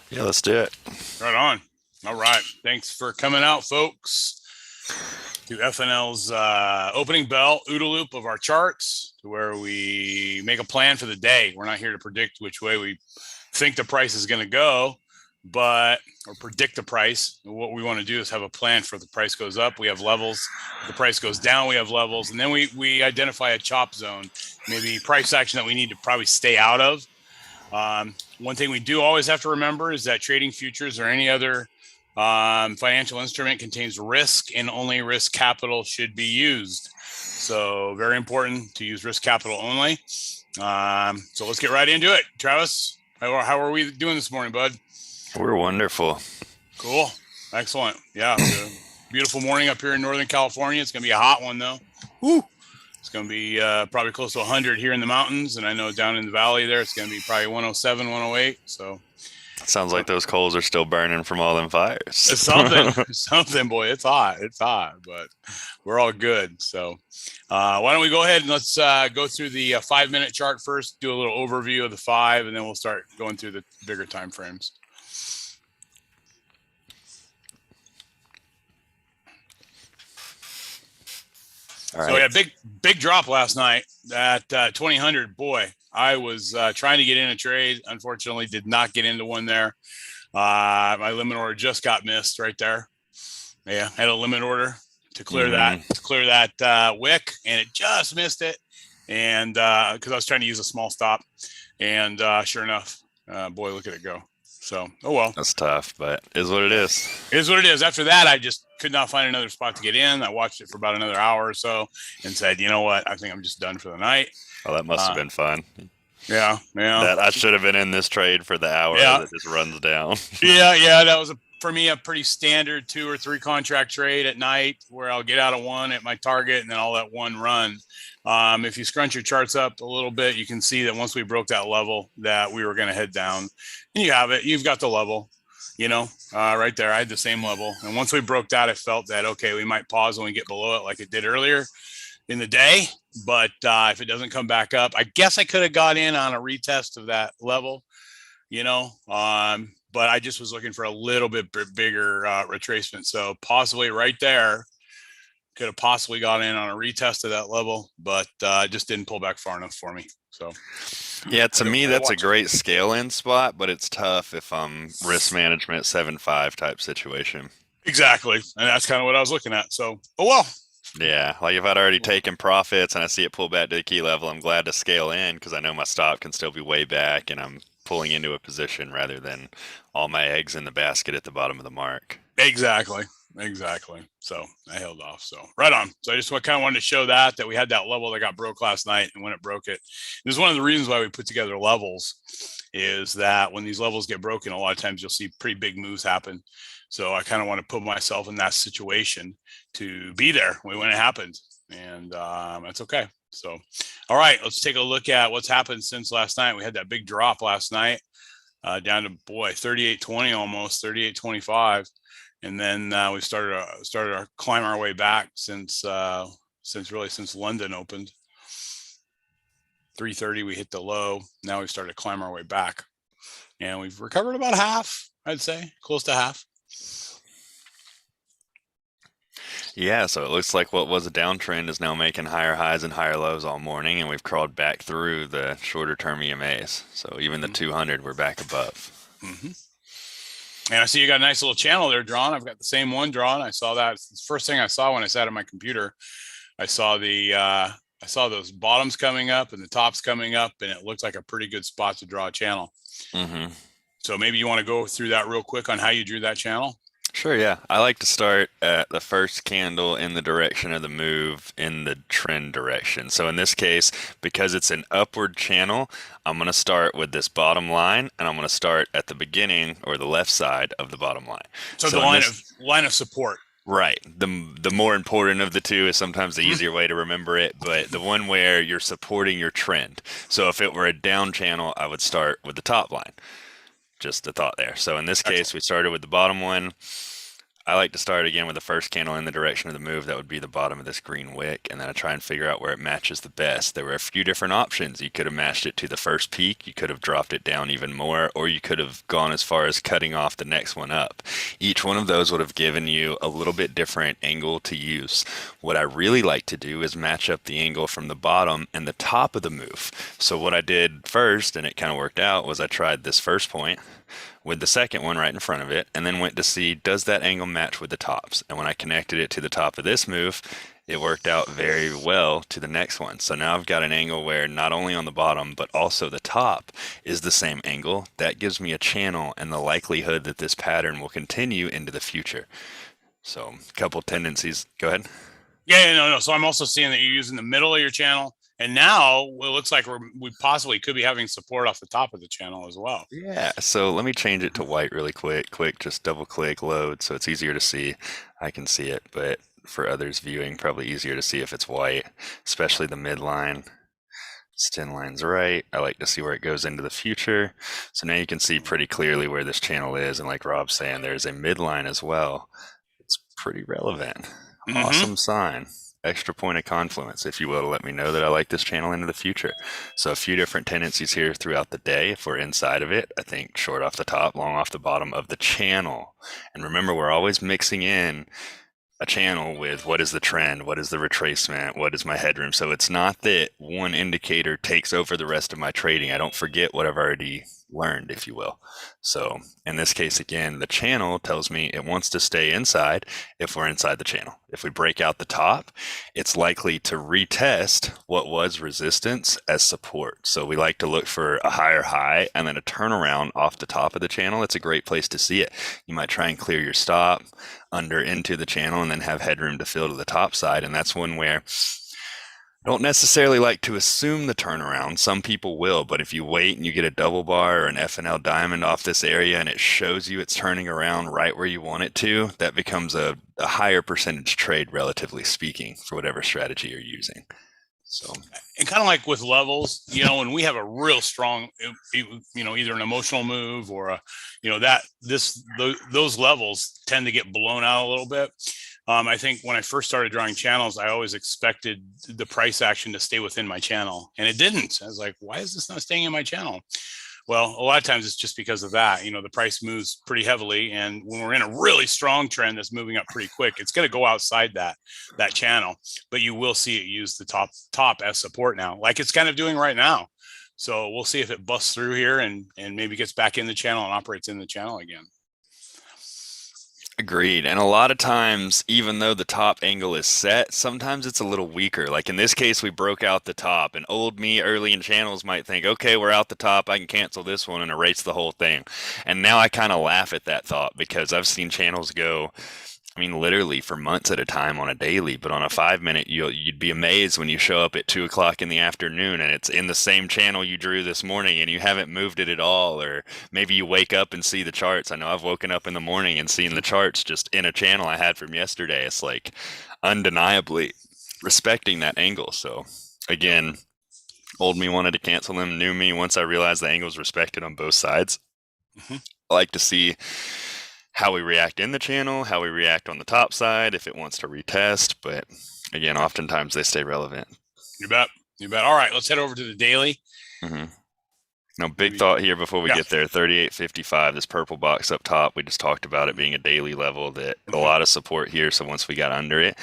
Yeah, let's do it. Right on. All right. Thanks for coming out, folks, to FNL's opening bell OODA Loop of our charts, to where we make a plan for the day. We're not here to predict which way we think the price is going to go, or predict the price. What we want to do is have a plan for if the price goes up. We have levels. If the price goes down, we have levels. And then we identify a chop zone, maybe price action that we need to probably stay out of. One thing we do always have to remember is that trading futures or any other financial instrument contains risk, and only risk capital should be used. So very important to use risk capital only. So let's get right into it. Travis, how are we doing this morning, bud? We're wonderful. Cool. Excellent. Yeah. Beautiful morning up here in Northern California. It's going to be a hot one, though. Woo. It's going to be probably close to 100 here in the mountains. And I know down in the valley there, it's going to be probably 107, 108. So Sounds like those coals are still burning from all them fires. it's something, boy. It's hot, but we're all good. So why don't we go ahead and let's go through the 5-minute chart first, do a little overview of the five, and then we'll start going through the bigger time frames. All right. So we had a big drop last night at 2000. Boy, I was trying to get in a trade. Unfortunately, did not get into one there. My limit order just got missed right there. Yeah, had a limit order to clear that wick, and it just missed it. And because I was trying to use a small stop, and sure enough, boy, look at it go. So, oh well. That's tough, but is what it is. It is what it is. After that, I just could not find another spot to get in. I watched it for about another hour or so and said, you know what? I think I'm just done for the night. Oh, that must have been fun. Yeah. That I should have been in this trade for the hour that just runs down. Yeah. That was for me a pretty standard 2 or 3 contract trade at night, where I'll get out of one at my target and then I'll let one run. If you scrunch your charts up a little bit, you can see that once we broke that level, that we were going to head down. And you have it. You've got the level, right there. I had the same level. And once we broke that, I felt that, okay, we might pause when we get below it like it did earlier in the day. But if it doesn't come back up, I guess I could have got in on a retest of that level, but I just was looking for a little bit bigger retracement. So possibly right there, could have possibly got in on a retest of that level, but just didn't pull back far enough for me. So yeah, to me that's a great scale in spot, but it's tough if I'm risk management 7-5 type situation. Exactly, and that's kind of what I was looking at. So oh well. Yeah, like if I'd already taken profits and I see it pull back to the key level, I'm glad to scale in because I know my stop can still be way back and I'm pulling into a position rather than all my eggs in the basket at the bottom of the mark. Exactly. So I held off. So right on. So I just kind of wanted to show that we had that level that got broke last night, and when it broke it, this is one of the reasons why we put together levels, is that when these levels get broken, a lot of times you'll see pretty big moves happen. So I kind of want to put myself in that situation to be there when it happened, and that's okay. So, all right, let's take a look at what's happened since last night. We had that big drop last night, down to 38.20, almost 38.25. And then we started our climb our way back since London opened. 3:30 we hit the low. Now we've started to climb our way back, and we've recovered about half. I'd say close to half. Yeah, so it looks like what was a downtrend is now making higher highs and higher lows all morning, and we've crawled back through the shorter term EMAs. So even the 200, we're back above. Mm-hmm. And I see you got a nice little channel there drawn. I've got the same one drawn. I saw that. It's the first thing I saw when I sat at my computer. I saw those bottoms coming up and the tops coming up, and it looked like a pretty good spot to draw a channel. Mm-hmm. So maybe you want to go through that real quick on how you drew that channel? Sure, yeah. I like to start at the first candle in the direction of the move in the trend direction. So in this case, because it's an upward channel, I'm going to start with this bottom line, and I'm going to start at the beginning or the left side of the bottom line. So the line of support. Right. The more important of the two is sometimes the easier way to remember it, but the one where you're supporting your trend. So if it were a down channel, I would start with the top line. Just a thought there. So in this case, we started with the bottom one. I like to start again with the first candle in the direction of the move. That would be the bottom of this green wick. And then I try and figure out where it matches the best. There were a few different options. You could have matched it to the first peak. You could have dropped it down even more, or you could have gone as far as cutting off the next one up. Each one of those would have given you a little bit different angle to use. What I really like to do is match up the angle from the bottom and the top of the move. So what I did first, and it kind of worked out, was I tried this first point with the second one right in front of it, and then went to see, does that angle match with the tops? And when I connected it to the top of this move, it worked out very well to the next one. So now I've got an angle where not only on the bottom, but also the top is the same angle. That gives me a channel and the likelihood that this pattern will continue into the future. So a couple tendencies. Go ahead. Yeah, no, no. So I'm also seeing that you're using the middle of your channel. And now it looks like we possibly could be having support off the top of the channel as well. Yeah, so let me change it to white really quick. Just double click load so it's easier to see. I can see it, but for others viewing, probably easier to see if it's white, especially the midline. Thin line's right. I like to see where it goes into the future. So now you can see pretty clearly where this channel is. And like Rob's saying, there's a midline as well. It's pretty relevant. Awesome sign. Extra point of confluence, if you will, to let me know that I like this channel into the future. So a few different tendencies here throughout the day. If we're inside of it, I think short off the top, long off the bottom of the channel. And remember, we're always mixing in a channel with what is the trend, what is the retracement, what is my headroom. So it's not that one indicator takes over the rest of my trading. I don't forget what I've already learned, if you will. So in this case, again, the channel tells me it wants to stay inside if we're inside the channel. If we break out the top, it's likely to retest what was resistance as support. So we like to look for a higher high and then a turnaround off the top of the channel. It's a great place to see it. You might try and clear your stop under into the channel and then have headroom to fill to the top side. And that's one where I don't necessarily like to assume the turnaround. Some people will, but if you wait and you get a double bar or an FNL diamond off this area and it shows you it's turning around right where you want it to, that becomes a higher percentage trade, relatively speaking, for whatever strategy you're using. So, and kind of like with levels, when we have a real strong, either an emotional move or those levels tend to get blown out a little bit. I think when I first started drawing channels, I always expected the price action to stay within my channel, and it didn't. I was like, why is this not staying in my channel? Well, a lot of times it's just because of that. The price moves pretty heavily, and when we're in a really strong trend that's moving up pretty quick, it's going to go outside that channel. But you will see it use the top as support now, like it's kind of doing right now. So we'll see if it busts through here and maybe gets back in the channel and operates in the channel again. agreed. And a lot of times, even though the top angle is set, sometimes it's a little weaker. Like in this case, we broke out the top, and old me early in channels might think, okay, we're out the top, I can cancel this one and erase the whole thing. And now I kind of laugh at that thought because I've seen channels go, literally for months at a time on a daily, but on a 5 minute, you'd be amazed when you show up at 2 o'clock in the afternoon and it's in the same channel you drew this morning and you haven't moved it at all. Or maybe you wake up and see the charts. I know I've woken up in the morning and seen the charts just in a channel I had from yesterday. It's like undeniably respecting that angle. So again, old me wanted to cancel them. New me, once I realized the angle's respected on both sides, I like to see how we react in the channel, how we react on the top side, if it wants to retest. But again, oftentimes they stay relevant. You bet. All right, let's head over to the daily. Now, big thought here before we get there, 38.55, this purple box up top, we just talked about it being a daily level, that a lot of support here. So once we got under it,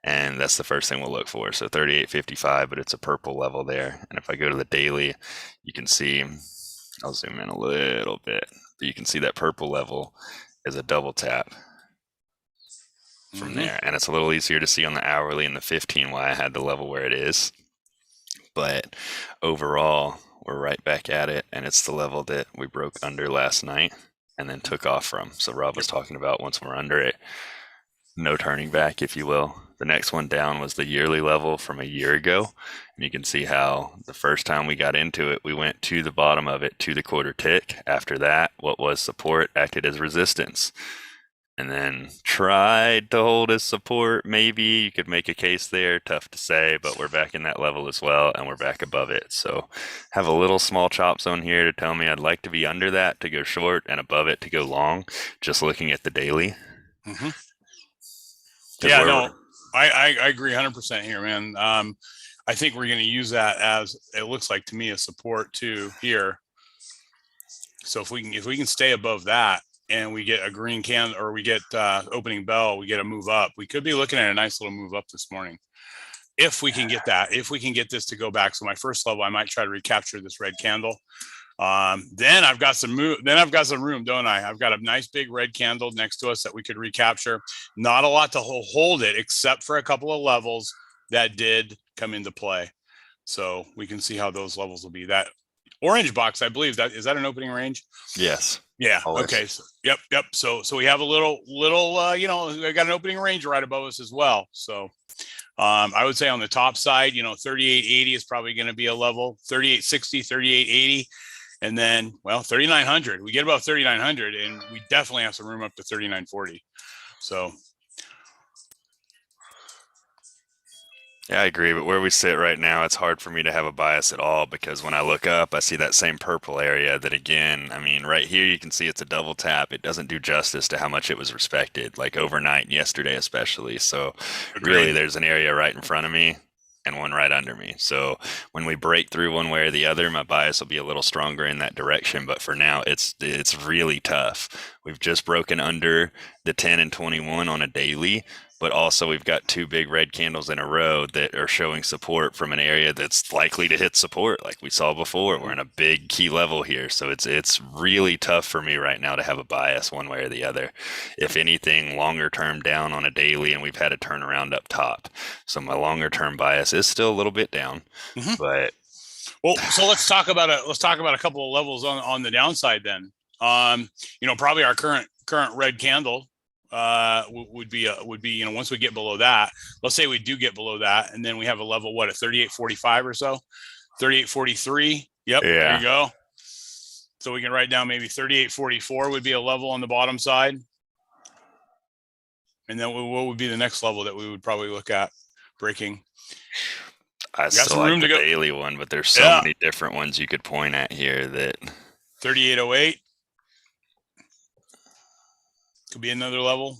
and that's the first thing we'll look for. So 38.55, but it's a purple level there. And if I go to the daily, you can see, I'll zoom in a little bit, but you can see that purple level is a double tap from there. And it's a little easier to see on the hourly and the 15 why I had the level where it is. But overall, we're right back at it. And it's the level that we broke under last night and then took off from. So Rob was talking about once we're under it, no turning back, if you will. The next one down was the yearly level from a year ago. And you can see how the first time we got into it, we went to the bottom of it to the quarter tick. After that, what was support acted as resistance. And then tried to hold as support. Maybe you could make a case there. Tough to say, but we're back in that level as well, and we're back above it. So have a little small chop zone here to tell me I'd like to be under that to go short and above it to go long, just looking at the daily. because Yeah, where no, I agree 100% here, man. I think we're going to use that as it looks like to me a support too here. So if we can stay above that and we get a green can or we get opening bell, we get a move up. We could be looking at a nice little move up this morning. If we can get that, if we can get this to go back. So my first level, I might try to recapture this red candle. Then I've got some room, don't I? I've got a nice big red candle next to us that we could recapture. Not a lot to hold it, except for a couple of levels that did come into play. So we can see how those levels will be. That orange box, I believe, that is that an opening range? yes, Yeah. always. Okay. So, yep. So we have a little, we got an opening range right above us as well. So I would say on the top side, 3880 is probably going to be a level, 3860, 3880. And then, 3,900. We get about 3,900 and we definitely have some room up to 3,940. So. Yeah, I agree. But where we sit right now, it's hard for me to have a bias at all because when I look up, I see that same purple area that again, I mean, right here you can see it's a double tap. It doesn't do justice to how much it was respected, like overnight and yesterday especially. So really, Agreed. there's an area right in front of me and one right under me. So when we break through one way or the other, my bias will be a little stronger in that direction. But for now, it's really tough. We've just broken under the 10 and 21 on a daily, but also we've got two big red candles in a row that are showing support from an area that's likely to hit support like we saw before. We're in a big key level here. So it's really tough for me right now to have a bias one way or the other. If anything, longer term down on a daily, and we've had a turnaround up top. So my longer term bias is still a little bit down, Mm-hmm. but Well, so let's talk about a couple of levels on the downside then. Probably our current red candle would be once we get below that, let's say we do get below that, and then we have a level at 3845 or so, 3843. Yep, there you yeah. go. So we can write down maybe 3844 would be a level on the bottom side, and then what would be the next level that we would probably look at breaking? I We got still some like room the to go. daily one, but there's so Yeah, many different ones you could point at here that 3808 could be another level.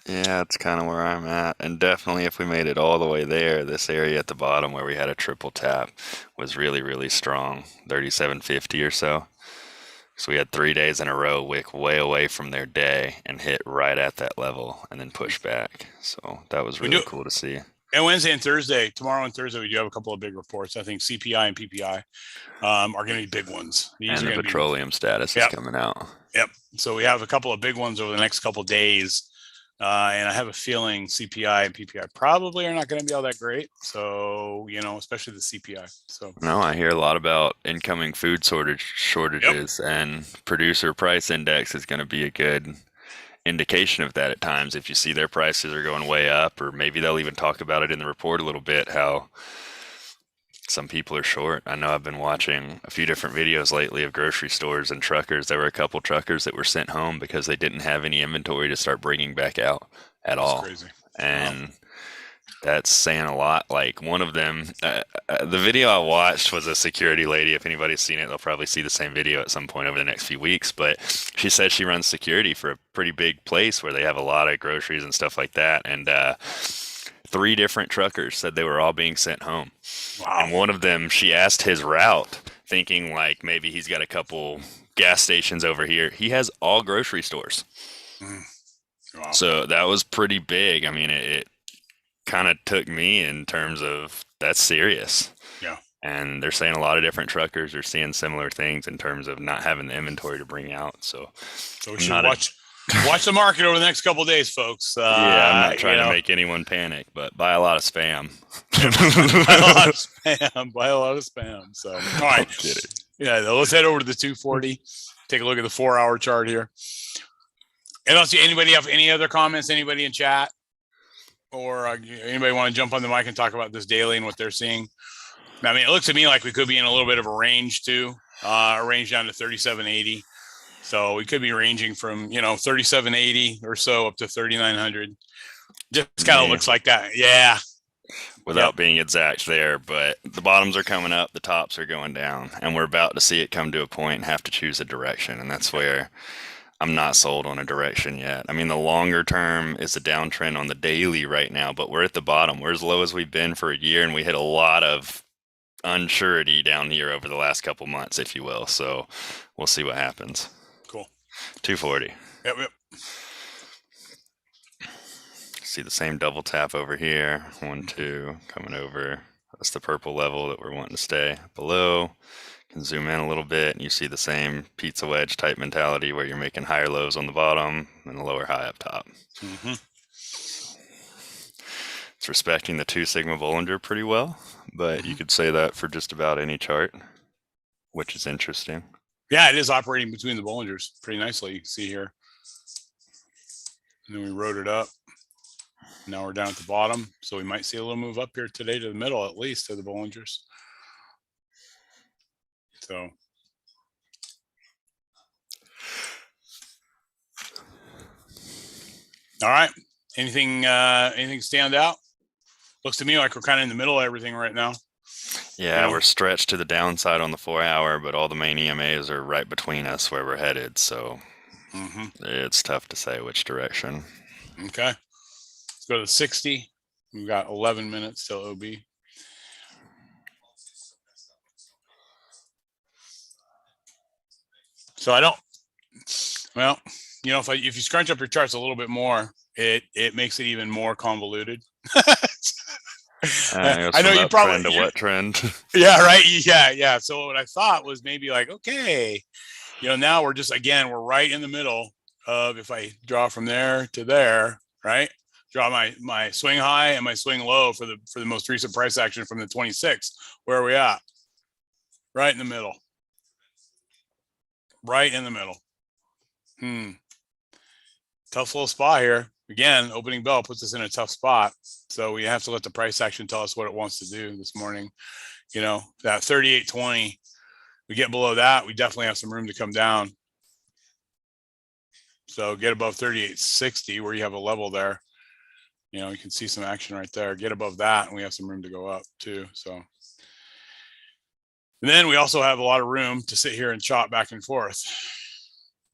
yeah, it's kind of where I'm at. And definitely if we made it all the way there, this area at the bottom where we had a triple tap was really, really strong, 3750 or so. So we had 3 days in a row wick way away from their day and hit right at that level and then push back. So that was We do. really cool to see. And Wednesday and Thursday, tomorrow and Thursday, we do have a couple of big reports. I think CPI and PPI are going to be big ones. These And are the going to be. petroleum status is Yep. coming out. Yep. So we have a couple of big ones over the next couple of days. And I have a feeling CPI and PPI probably are not going to be all that great. So, especially the CPI. So, No, I hear a lot about incoming food shortages, and producer price index is going to be a good indication of that at times. If you see their prices are going way up, or maybe they'll even talk about it in the report a little bit, how some people are short. I know I've been watching a few different videos lately of grocery stores and truckers. There were a couple truckers that were sent home because they didn't have any inventory to start bringing back out at that's all. crazy. And Wow. that's saying a lot. Like one of them, the video I watched was a security lady. If anybody's seen it, they'll probably see the same video at some point over the next few weeks. But she says she runs security for a pretty big place where they have a lot of groceries and stuff like that. And 3 different truckers said they were all being sent home. Wow. And one of them, she asked his route, thinking like maybe he's got a couple gas stations over here. He has all grocery stores. Wow. So that was pretty big. I mean, it kind of took me in terms of that's serious. Yeah. And they're saying a lot of different truckers are seeing similar things in terms of not having the inventory to bring out. So we I'm should not watch the market over the next couple of days, folks. yeah, I'm not trying to make anyone panic, but buy a lot of spam. Buy a lot of spam. Buy a lot of spam. So, all right. Get it. Yeah, let's head over to the 240. Take a look at the 4-hour chart here. And I'll see anybody have any other comments? Anybody in chat, or anybody want to jump on the mic and talk about this daily and what they're seeing? I mean, it looks to me like we could be in a little bit of a range too, a range down to 3780. So we could be ranging from 3780 or so up to 3900. Just kind of looks like that. Yeah. Without being exact there, but the bottoms are coming up, the tops are going down, and we're about to see it come to a point and have to choose a direction. And that's where I'm not sold on a direction yet. I mean, the longer term is a downtrend on the daily right now, but we're at the bottom. We're as low as we've been for a year, and we hit a lot of unsurety down here over the last couple months, if you will. So we'll see what happens. Cool. 240. Yep, yep. See the same double tap over here. 1, 2, coming over. That's the purple level that we're wanting to stay below. Can zoom in a little bit, and you see the same pizza wedge type mentality where you're making higher lows on the bottom and a lower high up top. Mm-hmm. It's respecting the 2 sigma Bollinger pretty well, but you could say that for just about any chart, which is interesting. Yeah, it is operating between the Bollingers pretty nicely. You can see here. And then we wrote it up. Now we're down at the bottom. So we might see a little move up here today to the middle, at least to the Bollingers. So. All right. Anything stand out? Looks to me like we're kind of in the middle of everything right now. Yeah, we're stretched to the downside on the 4-hour, but all the main EMAs are right between us where we're headed. So it's tough to say which direction. Okay. Let's go to 60. We've got 11 minutes till OB. So I don't, well, you know, if you scrunch up your charts a little bit more, it makes it even more convoluted. I know you probably to what trend? Yeah, right. Yeah. So what I thought was maybe like, okay, you know, now we're just we're right in the middle of, if I draw from there to there, right? Draw my swing high and my swing low for the most recent price action from the 26th. Where are we at? Right in the middle. Right in the middle. Tough little spot here. Again, opening bell puts us in a tough spot. So we have to let the price action tell us what it wants to do this morning. You know, that 38.20, we get below that, we definitely have some room to come down. So get above 38.60 where you have a level there. You know, you can see some action right there. Get above that and we have some room to go up too. So, and then we also have a lot of room to sit here and chop back and forth.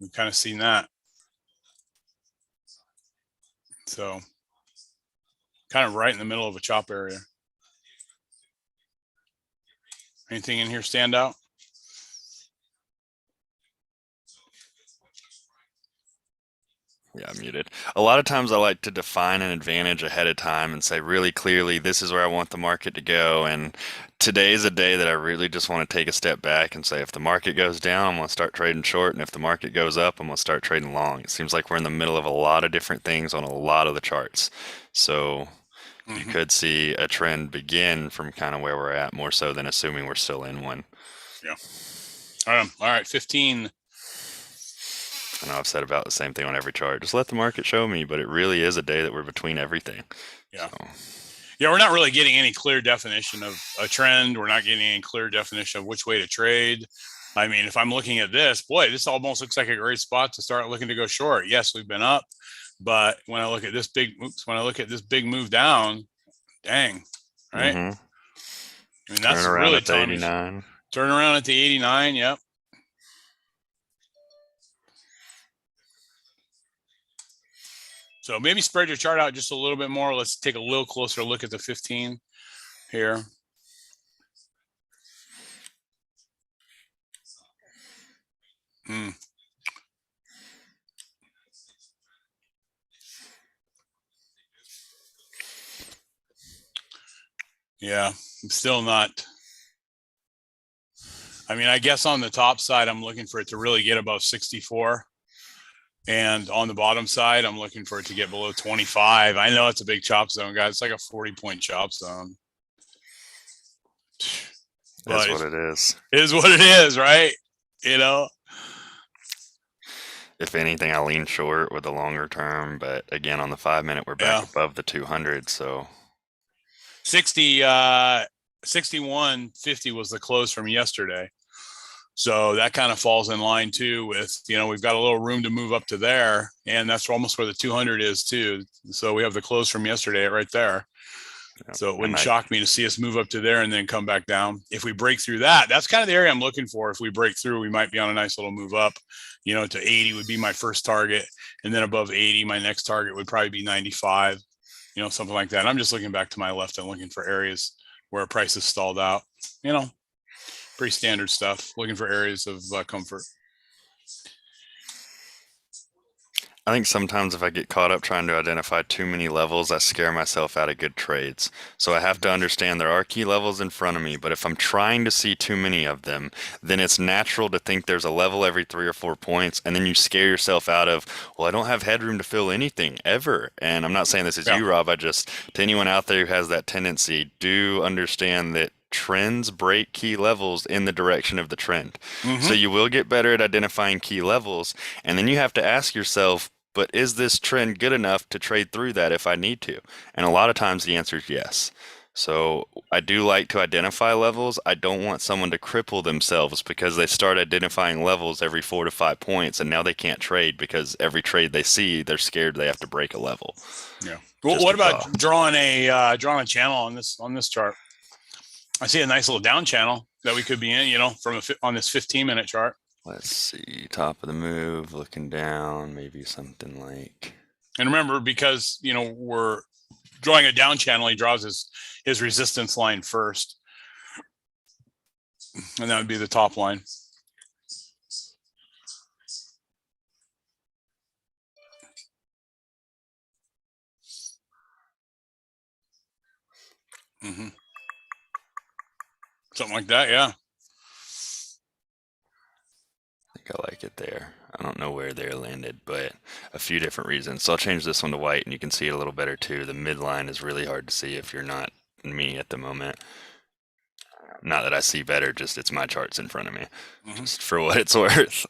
We've kind of seen that. So kind of right in the middle of a chop area. Anything in here stand out? Yeah, I'm muted. A lot of times I like to define an advantage ahead of time and say really clearly, this is where I want the market to go. And today is a day that I really just want to take a step back and say, if the market goes down, I'm going to start trading short. And if the market goes up, I'm going to start trading long. It seems like we're in the middle of a lot of different things on a lot of the charts. So you could see a trend begin from kind of where we're at, more so than assuming we're still in one. Yeah. All right, 15. I know I've said about the same thing on every chart. Just let the market show me, but it really is a day that we're between everything. Yeah. So. Yeah, we're not really getting any clear definition of a trend. We're not getting any clear definition of which way to trade. I mean, if I'm looking at this, boy, this almost looks like a great spot to start looking to go short. Yes, we've been up, but when I look at this big move down, dang, right? I mean, that's really telling me. Turn around at the 89. Yep. So maybe spread your chart out just a little bit more. Let's take a little closer look at the 15 here. Yeah, I'm still not. I mean, I guess on the top side, I'm looking for it to really get above 64. And on the bottom side, I'm looking for it to get below 25. I know it's a big chop zone, guys. It's like a 40-point chop zone. That's what it is. It is what it is, right? You know? If anything, I lean short with the longer term. But again, on the 5-minute, we're back above the 200. So 61.50 was the close from yesterday. So that kind of falls in line too with, you know, we've got a little room to move up to there, and that's almost where the 200 is too. So we have the close from yesterday right there. So it wouldn't shock me to see us move up to there and then come back down. If we break through that, that's kind of the area I'm looking for. If we break through, we might be on a nice little move up, to 80 would be my first target. And then above 80, my next target would probably be 95, something like that. I'm just looking back to my left and looking for areas where price is stalled out, pretty standard stuff, looking for areas of comfort. I think sometimes if I get caught up trying to identify too many levels, I scare myself out of good trades. So I have to understand there are key levels in front of me, but if I'm trying to see too many of them, then it's natural to think there's a level every 3 or 4 points, and then you scare yourself out of, well, I don't have headroom to fill anything ever. And I'm not saying this is you, Rob. To anyone out there who has that tendency, do understand that trends break key levels in the direction of the trend. So you will get better at identifying key levels, and then you have to ask yourself, but is this trend good enough to trade through that if I need to? And a lot of times the answer is yes. So I do like to identify levels. I don't want someone to cripple themselves because they start identifying levels every 4 to 5 points and now they can't trade because every trade they see, they're scared they have to break a level. Yeah. Well, what about drawing a channel on this chart? I see a nice little down channel that we could be in, on this 15-minute chart. Let's see, top of the move, looking down, maybe something like. And remember, because we're drawing a down channel, he draws his resistance line first, and that would be the top line. Something like that, yeah. I like it there. I don't know where they're landed, but a few different reasons. So I'll change this one to white and you can see it a little better too. The midline is really hard to see if you're not me at the moment. Not that I see better, just it's my charts in front of me, just for what it's worth.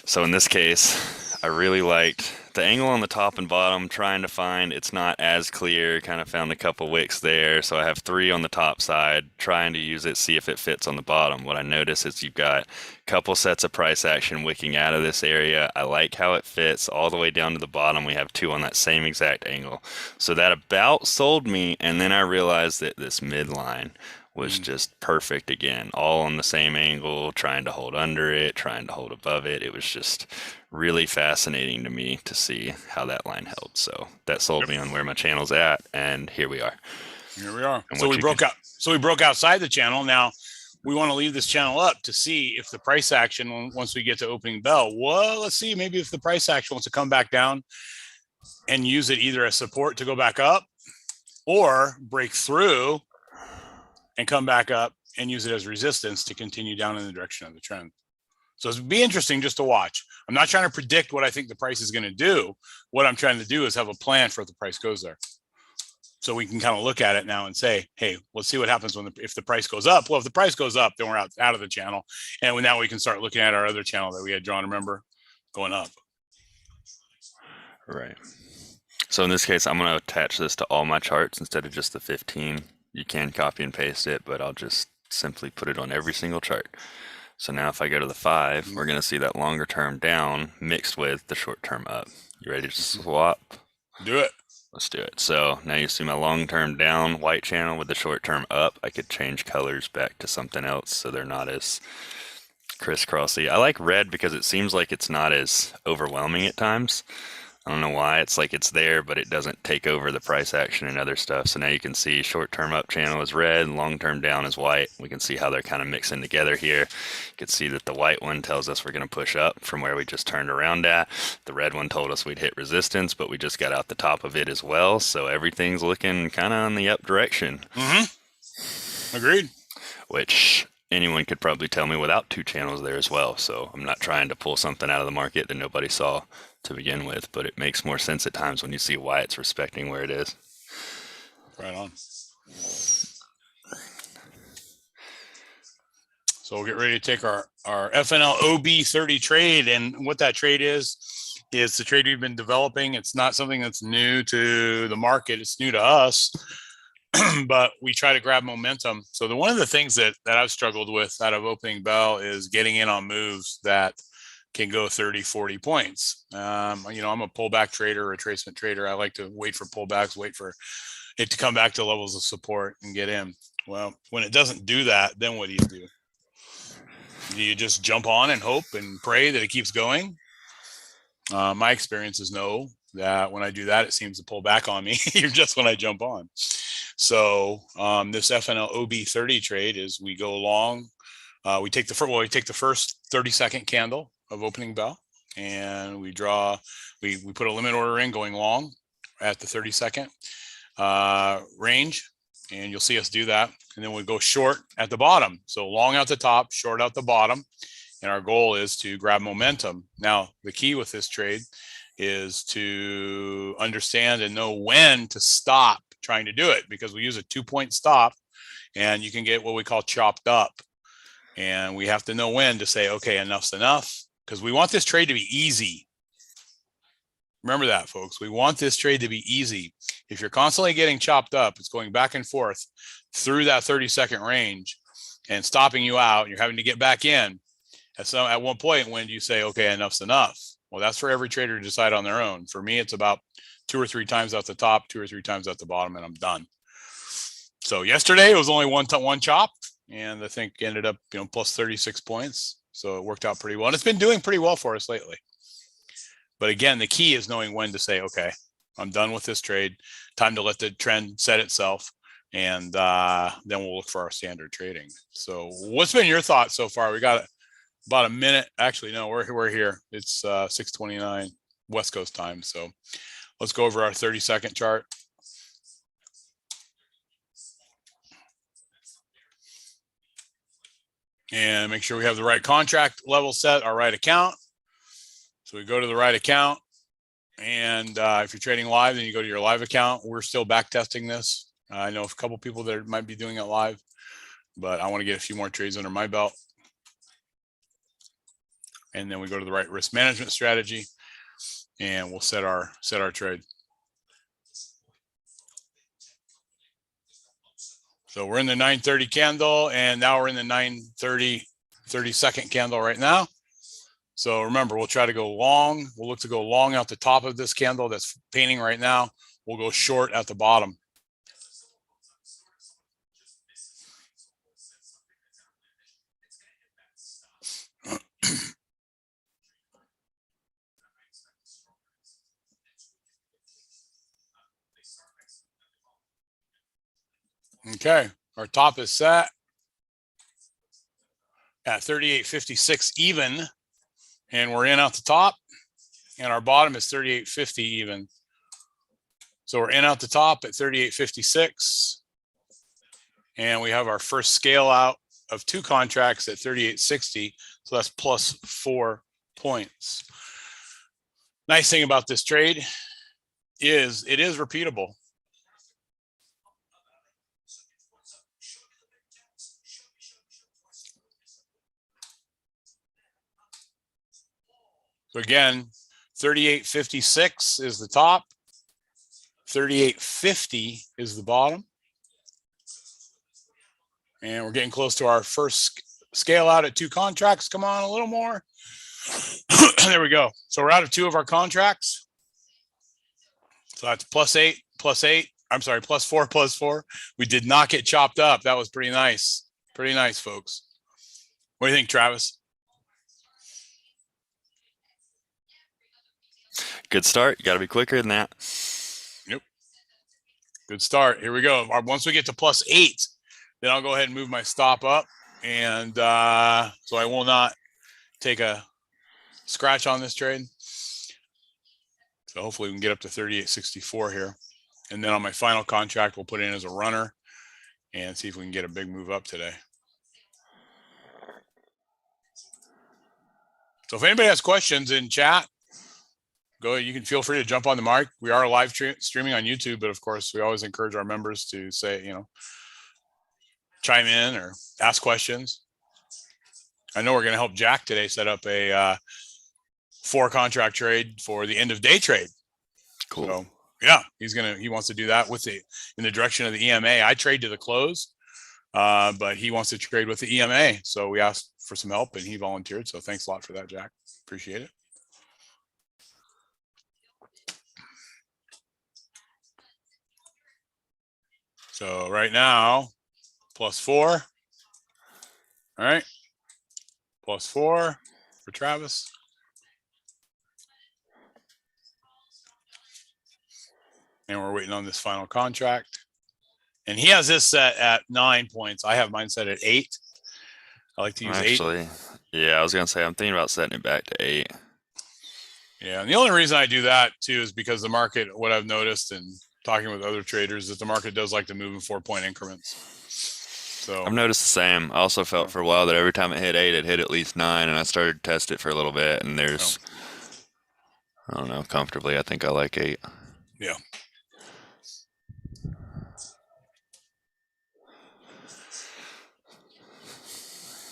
So in this case, I really liked the angle on the top and bottom, trying to find, it's not as clear, kind of found a couple wicks there. So I have 3 on the top side, trying to use it, see if it fits on the bottom. What I notice is you've got a couple sets of price action wicking out of this area. I like how it fits all the way down to the bottom. We have 2 on that same exact angle. So that about sold me, and then I realized that this midline was just perfect again, all on the same angle, trying to hold under it, trying to hold above it. It was just really fascinating to me to see how that line held. So that sold me on where my channel's at, and here we are. Here we are. So we broke out. So we broke outside the channel. Now we want to leave this channel up to see if the price action, once we get to opening bell, well, let's see, maybe if the price action wants to come back down and use it either as support to go back up or break through and come back up and use it as resistance to continue down in the direction of the trend. So it'd be interesting just to watch. I'm not trying to predict what I think the price is going to do. What I'm trying to do is have a plan for if the price goes there. So we can kind of look at it now and say, hey, let's see what happens if the price goes up. Well, if the price goes up, then we're out of the channel. And now we can start looking at our other channel that we had drawn, remember, going up. Right. So in this case, I'm going to attach this to all my charts instead of just the 15. You can copy and paste it, but I'll just simply put it on every single chart. So now if I go to the 5, we're going to see that longer term down mixed with the short term up. You ready to swap? Do it. Let's do it. So now you see my long term down white channel with the short term up. I could change colors back to something else so they're not as crisscrossy. I like red because it seems like it's not as overwhelming at times. I don't know why. It's like it's there, but it doesn't take over the price action and other stuff. So now you can see short-term up channel is red and long-term down is white. We can see how they're kind of mixing together here. You can see that the white one tells us we're going to push up from where we just turned around at. The red one told us we'd hit resistance, but we just got out the top of it as well. So everything's looking kind of in the up direction. Agreed. Which anyone could probably tell me without 2 channels there as well. So I'm not trying to pull something out of the market that nobody saw to begin with, but it makes more sense at times when you see why it's respecting where it is. Right on. So we'll get ready to take our FNL OB30 trade. And what that trade is the trade we've been developing. It's not something that's new to the market. It's new to us, but we try to grab momentum. So one of the things that I've struggled with out of opening bell is getting in on moves that can go 30, 40 points. You know, I'm a pullback trader or a retracement trader. I like to wait for pullbacks, wait for it to come back to levels of support and get in. Well, when it doesn't do that, then what do? Do you just jump on and hope and pray that it keeps going? My experience is no, that when I do that, it seems to pull back on me just when I jump on. So this FNL OB30 trade is we go long. We take the first 30-second candle of opening bell, and we put a limit order in going long at the 30-second range, and you'll see us do that. And then we go short at the bottom. So long out the top, short out the bottom. And our goal is to grab momentum. Now, the key with this trade is to understand and know when to stop trying to do it, because we use a 2-point stop and you can get what we call chopped up. And we have to know when to say, okay, enough's enough, because we want this trade to be easy. Remember that, folks. We want this trade to be easy. If you're constantly getting chopped up, it's going back and forth through that 30-second range and stopping you out, and you're having to get back in. At one point, when do you say, okay, enough's enough? Well, that's for every trader to decide on their own. For me, it's about 2 or 3 times out the top, 2 or 3 times out the bottom, and I'm done. So yesterday it was only one chop, and I think ended up, you know, plus 36 points. So it worked out pretty well. And it's been doing pretty well for us lately. But again, the key is knowing when to say, okay, I'm done with this trade. Time to let the trend set itself. And then we'll look for our standard trading. So what's been your thoughts so far? We got about a minute. Actually, no, we're here. It's 6:29 West Coast time. So let's go over our 30-second chart. And make sure we have the right contract level set, our right account. So we go to the right account. And if you're trading live, then you go to your live account. We're still back testing this. I know a couple people that might be doing it live, but I want to get a few more trades under my belt. And then we go to the right risk management strategy, and we'll set our trade. So we're in the 930 candle, and now we're in the 930 30-second candle right now. So remember, we'll try to go long. We'll look to go long out the top of this candle that's painting right now. We'll go short at the bottom. Okay, our top is set at 38.56 even, and we're in out the top, and our bottom is 38.50 even. So we're in out the top at 38.56, and we have our first scale out of 2 contracts at 38.60, so that's plus 4 points. Nice thing about this trade is it is repeatable. So again, 38.56 is the top, 38.50 is the bottom. And we're getting close to our first scale out at 2 contracts. Come on, a little more. There we go. So we're out of 2 of our contracts. So that's plus 8, plus 8. I'm sorry, plus 4, plus 4. We did not get chopped up. That was pretty nice. Pretty nice, folks. What do you think, Travis? Good start. You got to be quicker than that. Yep. Good start. Here we go. Once we get to plus 8, then I'll go ahead and move my stop up. And so I will not take a scratch on this trade. So hopefully we can get up to 38.64 here. And then on my final contract, we'll put in as a runner and see if we can get a big move up today. So if anybody has questions in chat, go ahead. You can feel free to jump on the mic. We are live streaming on YouTube, but of course, we always encourage our members to say, you know, chime in or ask questions. I know we're going to help Jack today set up a 4 contract trade for the end of day trade. Cool. So, yeah, he wants to do that in the direction of the EMA. I trade to the close. But he wants to trade with the EMA. So we asked for some help and he volunteered. So thanks a lot for that, Jack. Appreciate it. So right now, +4. All right. +4 for Travis. And we're waiting on this final contract. And he has this set at 9 points. I have mine set at 8. I like to use 8. Actually, yeah, I was gonna say I'm thinking about setting it back to 8. Yeah, and the only reason I do that too is because the market, what I've noticed and talking with other traders, is the market does like to move in 4-point increments. So I've noticed the same. I also felt for a while that every time it hit 8, it hit at least 9, and I started to test it for a little bit, and there's, I don't know, comfortably, I think I like 8. Yeah.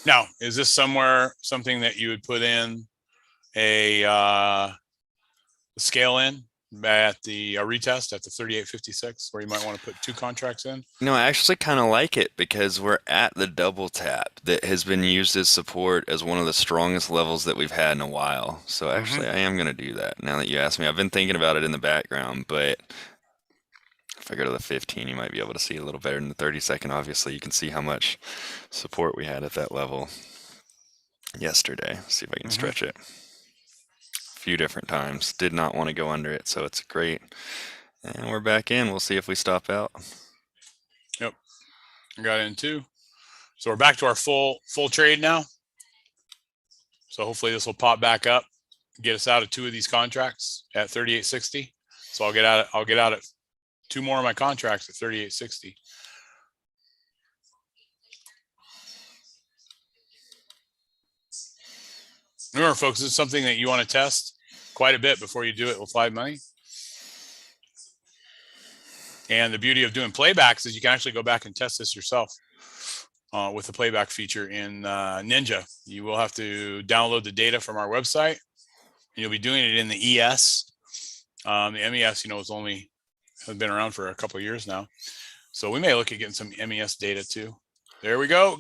Now, is this something that you would put in a scale in at the retest at the 38.56, where you might want to put 2 contracts in? No, I actually kind of like it because we're at the double tap that has been used as support as one of the strongest levels that we've had in a while. So actually, I am going to do that now that you asked me. I've been thinking about it in the background, but if I go to the 15, you might be able to see a little better than the 30-second. Obviously, you can see how much support we had at that level yesterday. See if I can stretch it. A few different times. Did not want to go under it, so it's great. And we're back in. We'll see if we stop out. Yep. I got in 2. So we're back to our full trade now. So hopefully this will pop back up, get us out of 2 of these contracts at 38.60. So I'll get out at 2 more of my contracts at 38.60. Remember, folks, this is something that you want to test quite a bit before you do it with live money. And the beauty of doing playbacks is you can actually go back and test this yourself with the playback feature in Ninja. You will have to download the data from our website. And you'll be doing it in the ES. The MES, has been around for a couple of years now. So we may look at getting some MES data too. There we go.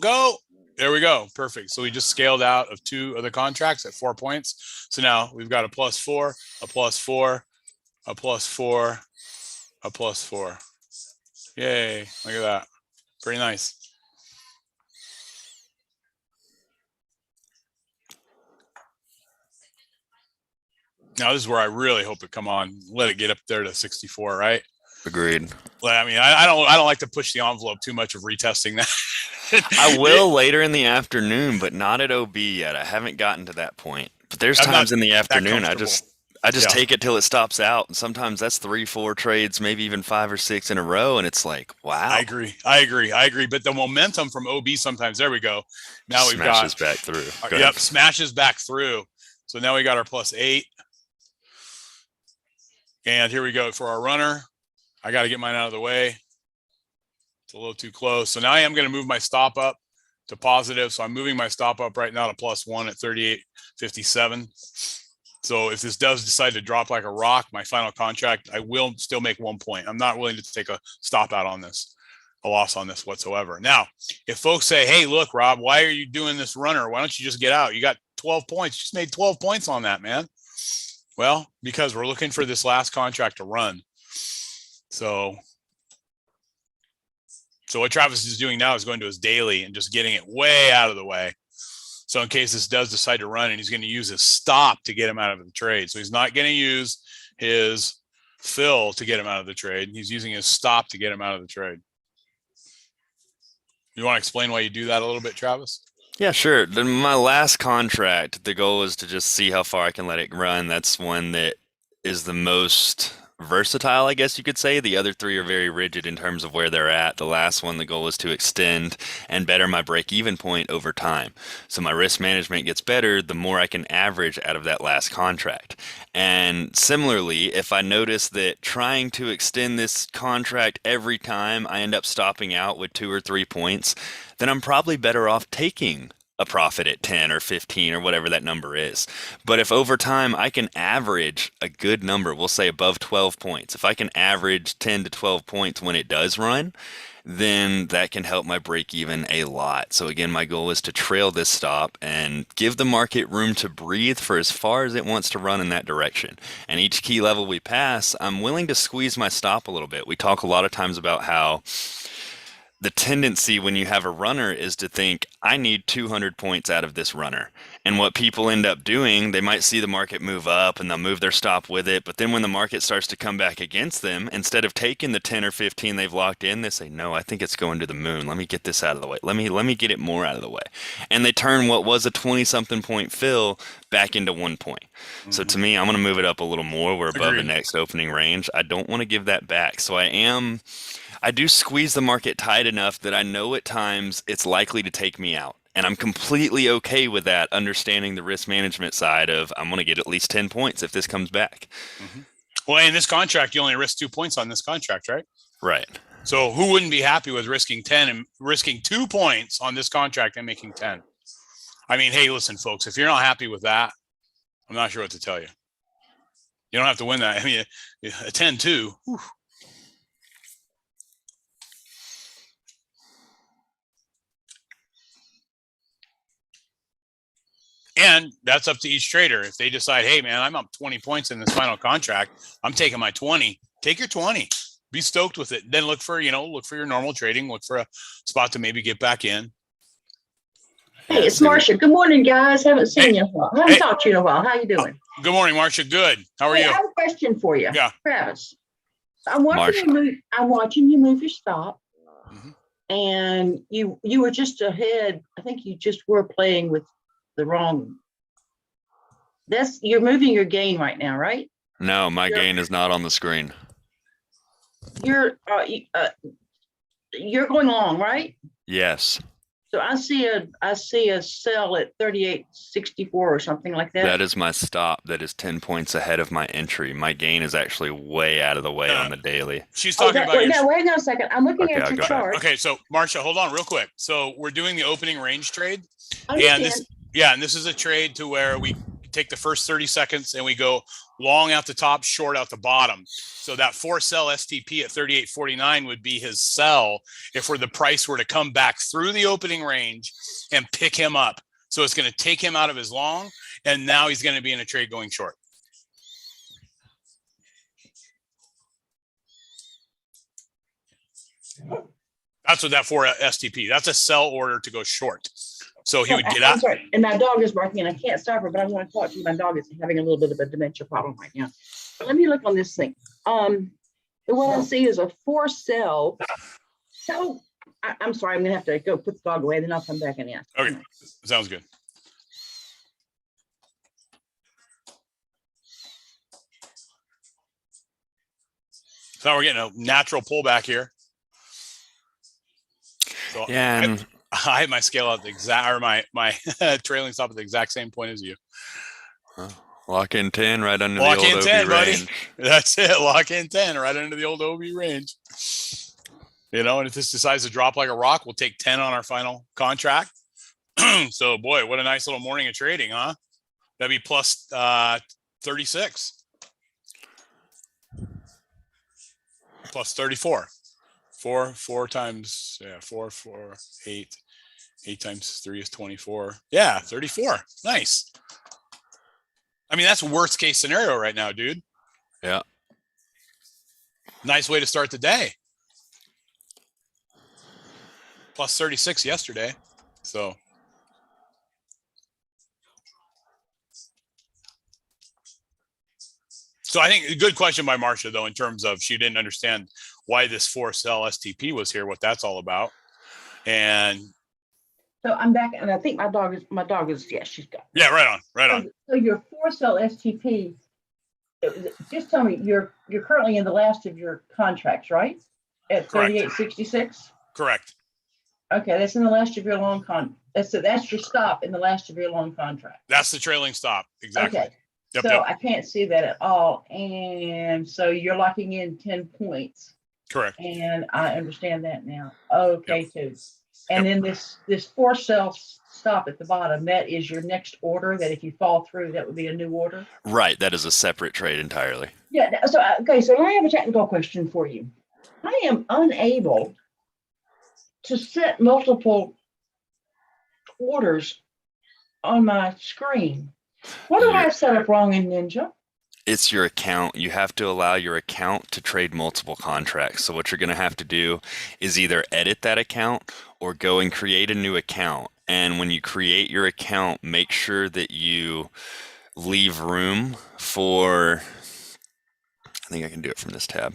There we go. Perfect. So we just scaled out of 2 of the contracts at 4 points. So now we've got a +4, a +4, a +4, a +4. Yay. Look at that. Pretty nice. Now this is where I really hope it come on. Let it get up there to 64, right? Agreed. I mean, I don't like to push the envelope too much of retesting that. I will later in the afternoon, but not at OB yet. I haven't gotten to that point. But there's times in the afternoon I just take it till it stops out, and sometimes that's 3, 4 trades, maybe even 5 or 6 in a row, and it's like, wow. I agree. But the momentum from OB sometimes, there we go. Now we've got smashes back through. Yep, smashes back through. So now we got our +8. And here we go for our runner. I got to get mine out of the way. It's a little too close. So now I am going to move my stop up to positive. So I'm moving my stop up right now to +1 at 38.57. So if this does decide to drop like a rock, my final contract, I will still make 1 point. I'm not willing to take a stop out on this, a loss on this whatsoever. Now, if folks say, hey, look, Rob, why are you doing this runner? Why don't you just get out? You got 12 points. You just made 12 points on that, man. Well, because we're looking for this last contract to run. So what Travis is doing now is going to his daily and just getting it way out of the way. So in case this does decide to run, and he's going to use his stop to get him out of the trade. So he's not going to use his fill to get him out of the trade. He's using his stop to get him out of the trade. You want to explain why you do that a little bit, Travis? Yeah, sure. Then my last contract, the goal is to just see how far I can let it run. That's one that is the most versatile, I guess you could say. The other 3 are very rigid in terms of where they're at. The last one, the goal is to extend and better my break-even point over time. So my risk management gets better the more I can average out of that last contract. And similarly, if I notice that trying to extend this contract every time I end up stopping out with 2 or 3 points, then I'm probably better off taking a profit at 10 or 15 or whatever that number is. But if over time I can average a good number, we'll say above 12 points, if I can average 10 to 12 points when it does run, then that can help my break even a lot. So again, my goal is to trail this stop and give the market room to breathe for as far as it wants to run in that direction. And each key level we pass, I'm willing to squeeze my stop a little bit. We talk a lot of times about how the tendency when you have a runner is to think, I need 200 points out of this runner. And what people end up doing, they might see the market move up and they'll move their stop with it. But then when the market starts to come back against them, instead of taking the 10 or 15 they've locked in, they say, no, I think it's going to the moon. Let me get this out of the way. Let me get it more out of the way. And they turn what was a 20 something point fill back into 1 point. So to me, I'm going to move it up a little more. We're above the Agreed. next opening range. I don't want to give that back. So I do squeeze the market tight enough that I know at times it's likely to take me out. And I'm completely okay with that, understanding the risk management side of I'm going to get at least 10 points if this comes back. Well, in this contract, you only risk 2 points on this contract, right? Right. So who wouldn't be happy with risking 10 and risking 2 points on this contract and making 10? I mean, hey, listen, folks, if you're not happy with that, I'm not sure what to tell you. You don't have to win that. I mean, a 10-2. Whew. And that's up to each trader. If they decide, hey, man, I'm up 20 points in this final contract, I'm taking my 20. Take your 20. Be stoked with it. Then look for your normal trading. Look for a spot to maybe get back in. Hey, it's Marcia. Good morning, guys. Haven't seen you in a while. Haven't talked to you in a while. How you doing? Good morning, Marcia. Good. How are you? I have a question for you. Yeah. Travis. I'm watching you move your stop. And you were just ahead. I think you just were playing with the wrong. You're moving your gain right now, right? No, my gain is not on the screen. You're going long, right? Yes. So I see a sell at 38.64 or something like that. That is my stop. That is 10 points ahead of my entry. My gain is actually way out of the way on the daily. She's talking about your... No, wait a second. I'm looking at your chart. Okay, so Marcia, hold on real quick. So we're doing the opening range trade. And this is a trade to where we take the first 30 seconds and we go long out the top, short out the bottom. So that 4 sell STP at 38.49 would be his sell if the price were to come back through the opening range and pick him up. So it's going to take him out of his long, and now he's going to be in a trade going short. That's what that 4 STP. That's a sell order to go short. So he would get out. I'm sorry. And my dog is barking, and I can't stop her, but I want to talk to you. My dog is having a little bit of a dementia problem right now. But let me look on this thing. What I see is a 4 sell. So I'm sorry. I'm going to have to go put the dog away. Then I'll come back and ask. Okay. Sounds good. So we're getting a natural pullback here. So yeah, and I had my scale at the exact, or my trailing stop at the exact same point as you. Lock in 10 right under Lock the old in 10, OB buddy. range. That's it. Lock in 10 right under the old OB range. And if this decides to drop like a rock, we'll take 10 on our final contract. So, boy, what a nice little morning of trading, huh? That'd be plus 36. Plus 34. 4 times, 4, 8. 8 times 3 is 24. Yeah, 34. Nice. I mean, that's worst case scenario right now, dude. Yeah. Nice way to start the day. Plus 36 yesterday. So I think a good question by Marcia, though, in terms of she didn't understand why this 4 sell STP was here, what that's all about. And so I'm back, and I think my dog is yeah, she's got. Yeah, right on. So your 4 sell STP, just tell me, you're currently in the last of your contracts, right? At 38.66? Correct. Okay, that's in the last of your long that's your stop in the last of your long contract. That's the trailing stop. Exactly. Okay. Yep. I can't see that at all. And so you're locking in 10 points. Correct. And I understand that now. Okay, too. And then this 4 sell stop at the bottom, that is your next order, that if you fall through, that would be a new order? Right. That is a separate trade entirely. Yeah. So I have a technical question for you. I am unable to set multiple orders on my screen. What do I have set up wrong in Ninja? It's your account. You have to allow your account to trade multiple contracts. So what you're going to have to do is either edit that account or go and create a new account. And when you create your account, make sure that you leave room for, I think I can do it from this tab.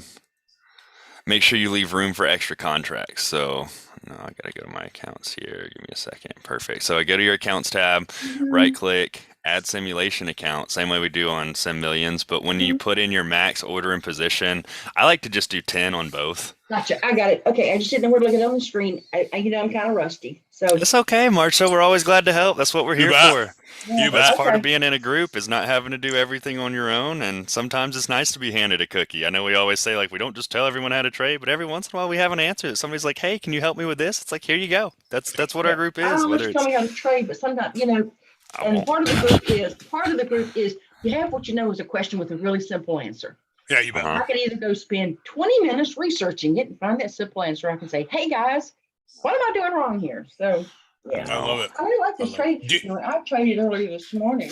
Make sure you leave room for extra contracts. So no, I got to go to my accounts here. Give me a second. Perfect. So I go to your accounts tab, right click, add simulation account, same way we do on Sim Millions. But when you put in your max order and position, I like to just do 10 on both. Gotcha. I got it. Okay. I just didn't know where to look at it on the screen. I'm kind of rusty. So It's okay, Marcia. We're always glad to help. That's what we're here for. You That's bet. part of being in a group, is not having to do everything on your own. And sometimes it's nice to be handed a cookie. I know we always say, like, we don't just tell everyone how to trade, but every once in a while we have an answer that somebody's like, hey, can you help me with this? It's like, here you go. That's what our group I is. don't want Whether you to tell me how to trade, but sometimes, I and won't. part of the group is you have what you know is a question with a really simple answer. Yeah, you bet. I can either go spend 20 minutes researching it and find that simple answer. I can say, hey guys, what am I doing wrong here? So yeah, I love it. I really like this I trade. love it. I traded earlier this morning,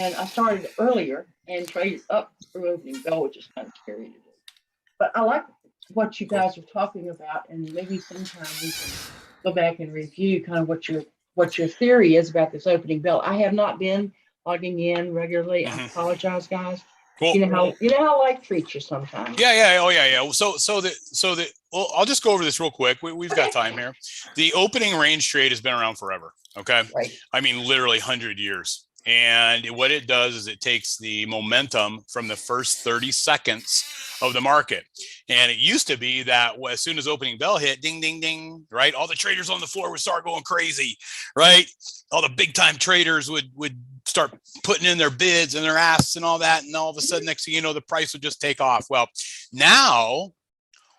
and I started earlier and traded up through opening bell, which is kind of scary to do. But I like what you guys are talking about, and maybe sometime we can go back and review kind of what your theory is about this opening bell. I have not been logging in regularly. I apologize, guys. Cool. You know how life treats you sometimes. Yeah. Oh, yeah. Well, I'll just go over this real quick. We've got time here. The opening range trade has been around forever. Okay. Right. I mean, literally 100 years. And what it does is it takes the momentum from the first 30 seconds of the market. And it used to be that as soon as opening bell hit, ding, ding, ding, right? All the traders on the floor would start going crazy, right? All the big time traders would start putting in their bids and their asks and all that. And all of a sudden, next thing you know, the price would just take off. Well, now,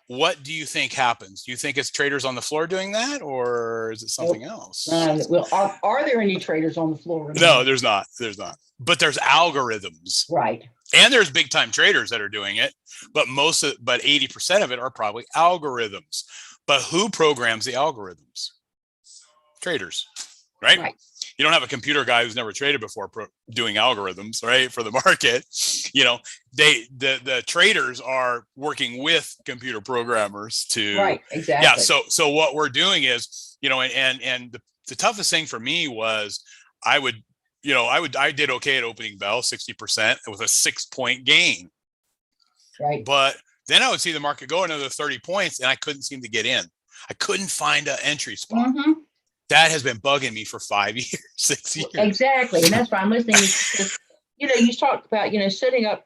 what do you think happens? Do you think it's traders on the floor doing that, or is it something else? Well, are there any traders on the floor? No, there's not. But there's algorithms. Right. And there's big time traders that are doing it, but 80% of it are probably algorithms. But who programs the algorithms? Traders, right? Right. You don't have a computer guy who's never traded before doing algorithms, right? For the market, the traders are working with computer programmers to, right, exactly. Yeah. So what we're doing is, and the toughest thing for me was I did okay at opening bell, 60% with a 6-point gain. Right. But then I would see the market go another 30 points and I couldn't seem to get in. I couldn't find an entry spot. Mm-hmm. That has been bugging me for 5 years, 6 years. Exactly. And that's why I'm listening. You talked about, setting up,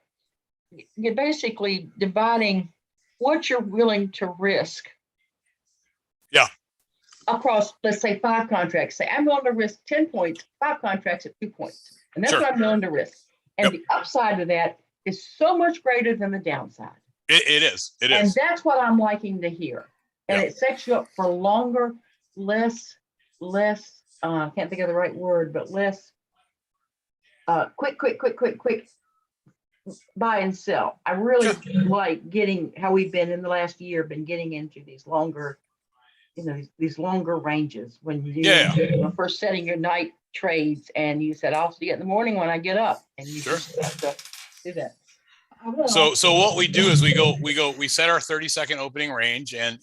you're basically dividing what you're willing to risk. Yeah. Across, let's say 5 contracts. Say, I'm willing to risk 10 points, 5 contracts at 2 points. And that's what I'm willing to risk. And the upside of that is so much greater than the downside. It is. And that's what I'm liking to hear. And it sets you up for longer, less, I can't think of the right word, but less quick buy and sell. I really like getting how we've been in the last year, been getting into these longer, these longer ranges when you first setting your night trades and you said, I'll see you in the morning when I get up, and you just have to do that. So what we do is we set our 30-second opening range and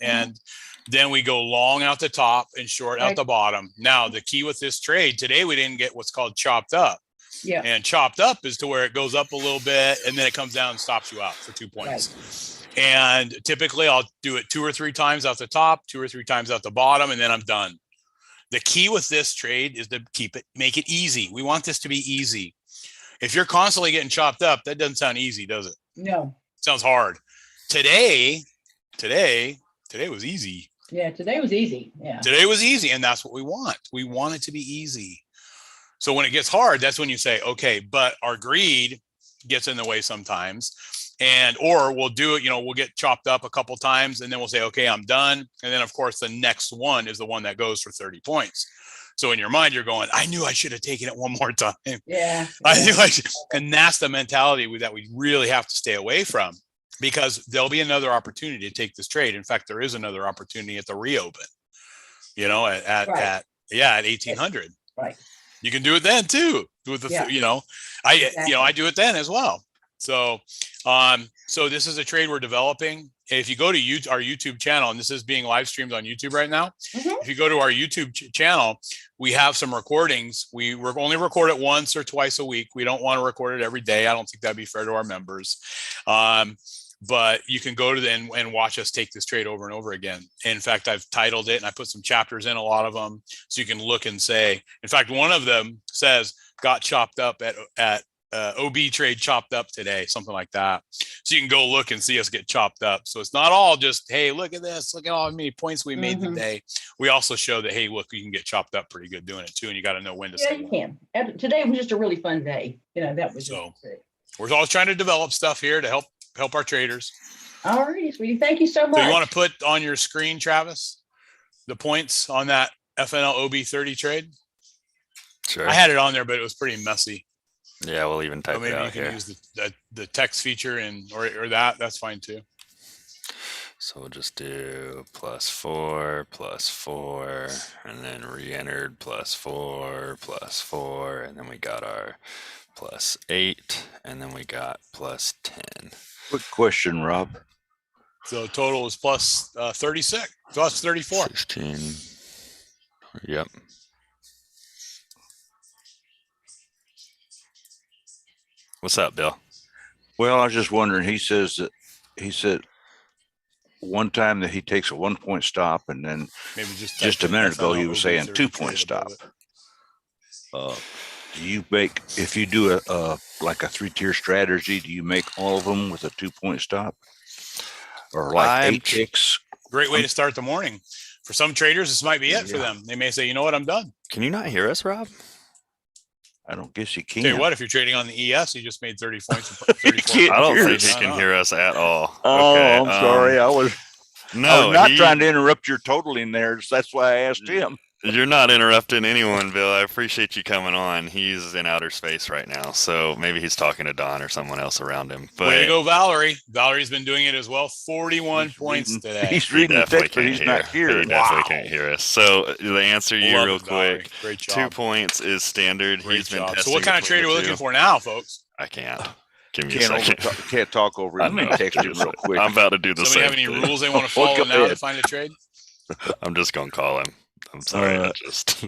then we go long out the top and short out the bottom. Now, the key with this trade today, we didn't get what's called chopped up. Yeah. And chopped up is to where it goes up a little bit and then it comes down and stops you out for 2 points. Right. And typically I'll do it 2 or 3 times out the top, 2 or 3 times out the bottom, and then I'm done. The key with this trade is to make it easy. We want this to be easy. If you're constantly getting chopped up, that doesn't sound easy, does it? No. It sounds hard. Today was easy. Yeah, today was easy. Yeah. Today was easy, and that's what we want. We want it to be easy. So when it gets hard, that's when you say, okay, but our greed gets in the way sometimes. Or we'll do it, we'll get chopped up a couple times and then we'll say, okay, I'm done. And then of course the next one is the one that goes for 30 points. So in your mind, you're going, I knew I should have taken it one more time. Yeah. I knew I should. And that's the mentality that we really have to stay away from, because there'll be another opportunity to take this trade. In fact, there is another opportunity at the reopen. you know, at 1800. Right. You can do it then too. With the, Yeah. you know, I do it then as well. So, so this is a trade we're developing. If you go to our YouTube channel, and this is being live streamed on YouTube right now. If you go to our YouTube channel, we have some recordings. We only record it once or twice a week. We don't want to record it every day. I don't think that'd be fair to our members. But you can go to and watch us take this trade over and over again. In fact, I've titled it and I put some chapters in a lot of them, so you can look and say. In fact, one of them says got chopped up at OB trade chopped up today, something like that. So you can go look and see us get chopped up. So it's not all just, hey, look at this, look at all many points we made today. We also show that, hey, look, you can get chopped up pretty good doing it too, and you got to know when to. Yeah, you can. And today was just a really fun day. You know, that was so. We're always trying to develop stuff here to help our traders. All right, sweetie. Thank you so much. So you want to put on your screen, Travis, the points on that FNL OB30 trade? Sure. I had it on there, but it was pretty messy. Yeah, we'll even type it out you can here. use the text feature or that's fine too. So we'll just do +4, +4, and then re-entered +4, +4, and then we got our +8, and then we got +10. Quick question, Rob. So total is plus 36, plus 34. 16. Yep. What's up, Bill? Well, I was just wondering, he said one time that he takes a 1 point stop, and then Maybe just a minute ago, he was saying 2 point stop. Do you make, if you do like a 3-tier strategy, do you make all of them with a 2 point stop? Or like 8 ticks? Great way to start the morning. For some traders, this might be it for them. They may say, you know what, I'm done. Can you not hear us, Rob? I don't guess you can. Tell you what, if you're trading on the ES, you just made 30 points. 34. I don't think he can hear us at all. Oh, okay, I'm sorry. I was not trying to interrupt your totaling there. That's why I asked him. You're not interrupting anyone, Bill. I appreciate you coming on. He's in outer space right now, so maybe he's talking to Don or someone else around him. But way to go, Valerie. Valerie's been doing it as well. 41 points today. He's reading the text, but he's not here. He definitely can't hear us. So the answer you real quick, great job. 2 points is standard. Great He's been job. testing. So what kind of trade are we looking for now, folks? I can't. Give me a second. Can't talk over him. Let me text him real quick. I'm about to do the Somebody same have any thing. rules they want to follow now to find a trade? I'm just going to call him. I'm sorry. I just.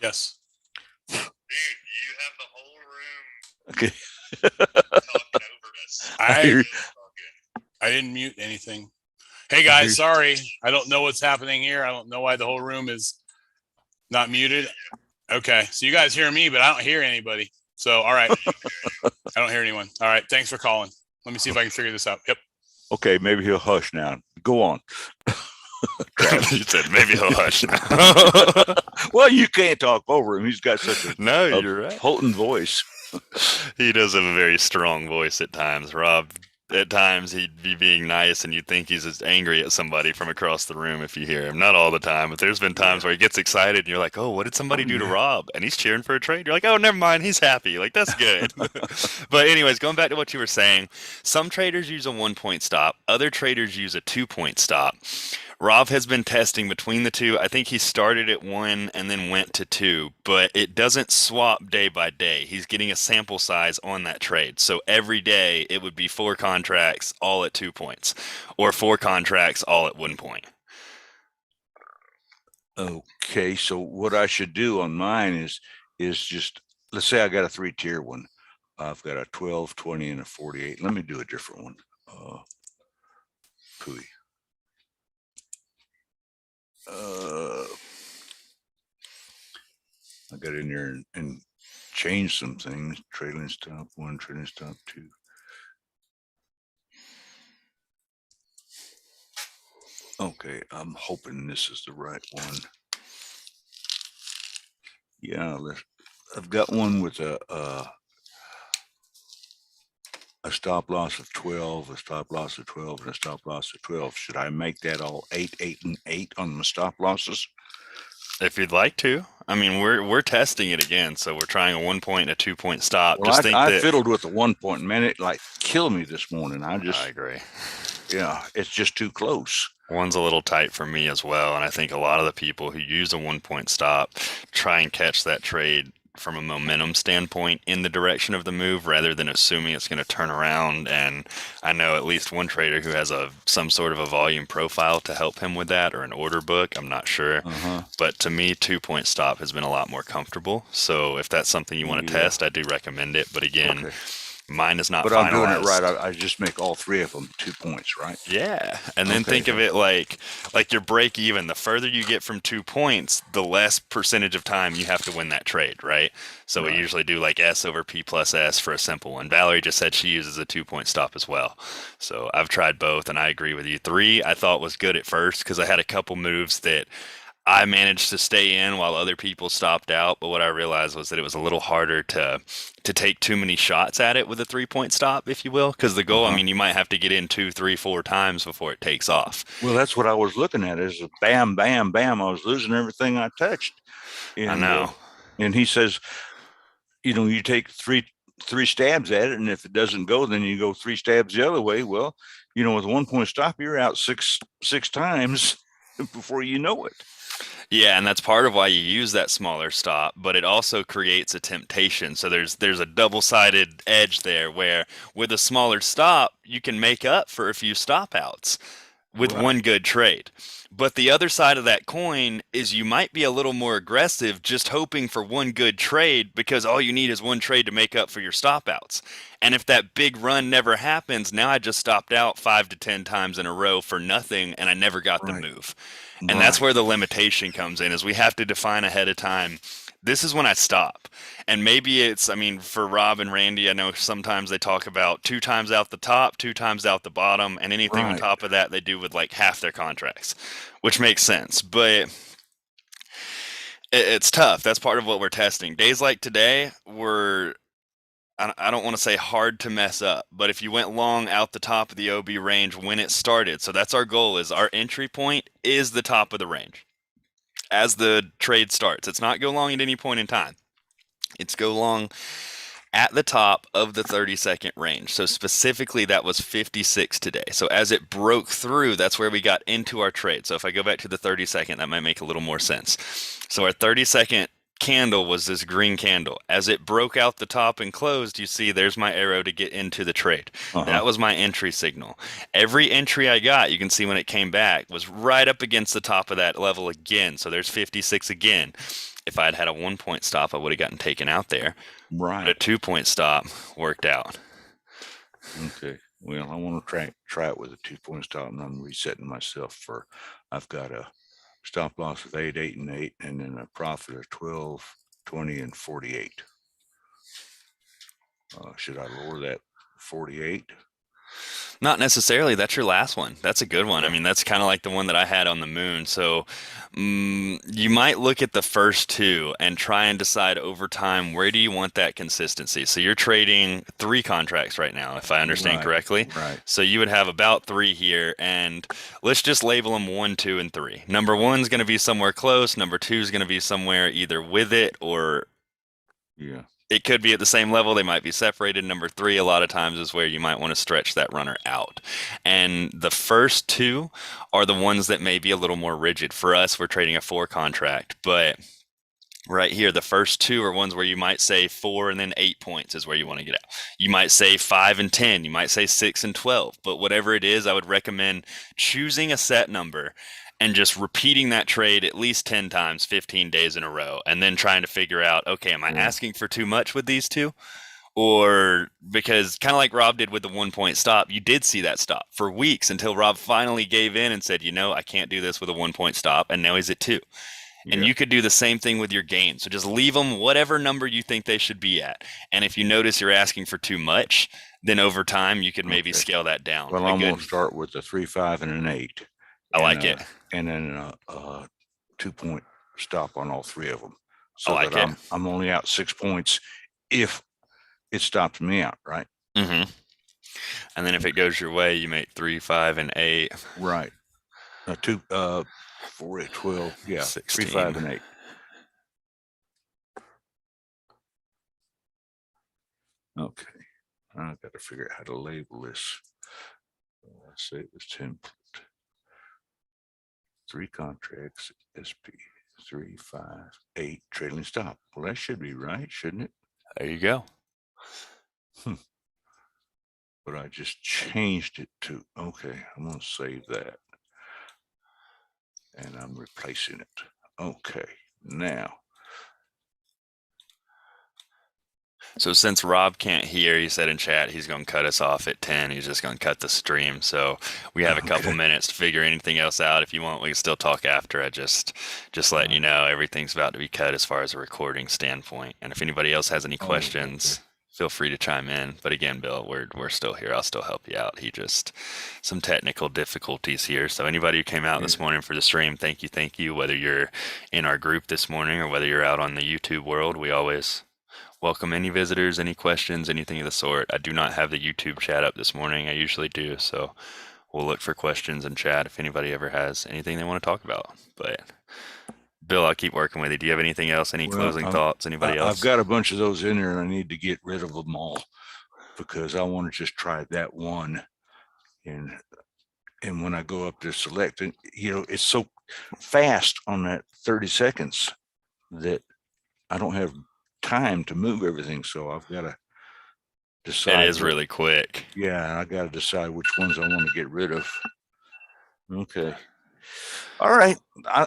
Yes. Dude, you have the whole room. Okay. Talking over us. I didn't mute anything. Hey guys, sorry. I don't know what's happening here. I don't know why the whole room is not muted. Okay. So you guys hear me, but I don't hear anybody. So, all right. I don't hear anyone. All right. Thanks for calling. Let me see if I can figure this out. Yep. Okay, maybe he'll hush now. Go on. You said maybe he'll hush now. Well, you can't talk over him. He's got such a you're right. potent voice. He does have a very strong voice at times, Rob. At times he'd be being nice and you'd think he's just angry at somebody from across the room if you hear him. Not all the time, but there's been times where he gets excited and you're like, oh, what did somebody do to Rob? And he's cheering for a trade. You're like, oh, never mind. He's happy. Like, that's good. But anyways, going back to what you were saying, some traders use a 1 point stop. Other traders use a 2 point stop. Rob has been testing between the two. I think he started at 1 and then went to 2, but it doesn't swap day by day. He's getting a sample size on that trade. So every day it would be 4 contracts all at 2 points or 4 contracts all at 1 point. Okay, so what I should do on mine is just, let's say I got a 3-tier one. I've got a 12, 20, and a 48. Let me do a different one. Pooey. I got in there and changed some things. Trailing stop 1, trailing stop 2. Okay, I'm hoping this is the right one. Yeah, I've got one with a stop loss of 12, a stop loss of 12, and a stop loss of 12. Should I make that all 8, 8, and 8 on the stop losses? If you'd like to. I mean, we're testing it again, so we're trying a 1 point and a 2 point stop. Well, Just think I that fiddled with the 1 point, man. It like killed me this morning. I agree. Yeah, it's just too close. One's a little tight for me as well, and I think a lot of the people who use a 1 point stop try and catch that trade from a momentum standpoint in the direction of the move rather than assuming it's going to turn around. And I know at least one trader who has some sort of a volume profile to help him with that, or an order book. I'm not sure. But to me, 2 point stop has been a lot more comfortable. So if that's something you want to test, I do recommend it. But again, mine is not But finalized. I'm doing it right. I just make all three of them 2 points, right? Yeah. And then think of it like your break even. The further you get from 2 points, the less percentage of time you have to win that trade, right? So we usually do like S over P plus S for a simple one. Valerie just said she uses a 2 point stop as well. So I've tried both and I agree with you. 3 I thought was good at first because I had a couple moves that I managed to stay in while other people stopped out, but what I realized was that it was a little harder to take too many shots at it with a 3 point stop, if you will, because the goal, I mean, you might have to get in 2, 3, 4 times before it takes off. Well, that's what I was looking at is a bam, bam, bam. I was losing everything I touched. And, I know. And he says, you take three stabs at it, and if it doesn't go, then you go 3 stabs the other way. Well, with a 1 point stop, you're out six times before you know it. Yeah, and that's part of why you use that smaller stop, but it also creates a temptation. So there's a double-sided edge there where with a smaller stop, you can make up for a few stop outs with one good trade. But the other side of that coin is you might be a little more aggressive just hoping for one good trade because all you need is one trade to make up for your stop outs. And if that big run never happens, now I just stopped out 5 to 10 times in a row for nothing and I never got the move. And that's where the limitation comes in is we have to define ahead of time. This is when I stop. And maybe it's, I mean, for Rob and Randy, I know sometimes they talk about 2 times out the top, 2 times out the bottom, and anything on top of that they do with like half their contracts, which makes sense. But it's tough. That's part of what we're testing. Days like today were, I don't want to say hard to mess up, but if you went long out the top of the OB range when it started, so that's our goal, is our entry point is the top of the range as the trade starts. It's not go long at any point in time. It's go long at the top of the 30-second range. So specifically, that was 56 today. So as it broke through, that's where we got into our trade. So if I go back to the 30-second, that might make a little more sense. So our 30-second candle was this green candle. As it broke out the top and closed, you see there's my arrow to get into the trade. That was my entry signal. Every entry I got, you can see when it came back, was right up against the top of that level again. So there's 56 again. If I had a 1 point stop, I would have gotten taken out there. But a 2 point stop worked out. Okay. Well, I want to try it with a 2 point stop, and I'm resetting myself I've got a stop loss of 8, 8, and 8, and then a profit of 12, 20, and 48. Should I lower that 48? Not necessarily. That's your last one. That's a good one. I mean, that's kind of like the one that I had on the moon. So you might look at the first 2 and try and decide over time, where do you want that consistency? So you're trading 3 contracts right now, if I understand correctly. Right. So you would have about 3 here, and let's just label them 1, 2, and 3. Number 1 is going to be somewhere close. Number 2 is going to be somewhere either with it or it could be at the same level. They might be separated. Number 3, a lot of times, is where you might want to stretch that runner out. And the first 2 are the ones that may be a little more rigid. For us, we're trading a 4 contract, but right here, the first 2 are ones where you might say 4 and then 8 points is where you want to get out. You might say 5 and 10. You might say 6 and 12. But whatever it is, I would recommend choosing a set number and just repeating that trade at least 10 times, 15 days in a row, and then trying to figure out, okay, am I asking for too much with these 2? Or because kind of like Rob did with the 1 point stop, you did see that stop for weeks until Rob finally gave in and said, I can't do this with a 1 point stop. And now he's at 2. And you could do the same thing with your gains. So just leave them whatever number you think they should be at. And if you notice you're asking for too much, then over time you could maybe scale that down. Well, I'm going to start with a 3, 5, and an 8. I like it. And then a 2 point stop on all 3 of them. So I like it. I'm only out 6 points if it stops me out, right? Mm-hmm. And then if it goes your way, you make 3, 5, and 8. Right. 2, 4, 8, 12. Yeah, 3, 16. 5, and 8. Okay, I got to figure out how to label this. Let's say it was template. 3 contracts, SP 3, 5, 8 trailing stop. Well, that should be right, shouldn't it? There you go. But I just changed it to, okay, I'm going to save that. And I'm replacing it. Okay, now. So since Rob can't hear, he said in chat he's going to cut us off at 10. He's just going to cut the stream. So we have a couple minutes to figure anything else out. If you want, we can still talk after. I just letting you know everything's about to be cut as far as a recording standpoint. And if anybody else has any questions, feel free to chime in. But again, Bill, we're still here. I'll still help you out. Some technical difficulties here. So anybody who came out this morning for the stream, thank you. Whether you're in our group this morning or whether you're out on the YouTube world, we always welcome any visitors, any questions, anything of the sort. I do not have the YouTube chat up this morning. I usually do. So we'll look for questions in chat if anybody ever has anything they want to talk about. But Bill, I'll keep working with you. Do you have anything else? Any closing thoughts? Anybody else? I've got a bunch of those in there and I need to get rid of them all because I want to just try that one. And when I go up to select, and it's so fast on that 30 seconds that I don't have time to move everything. So I've got to decide. It is really quick. Yeah. I got to decide which ones I want to get rid of. Okay. All right.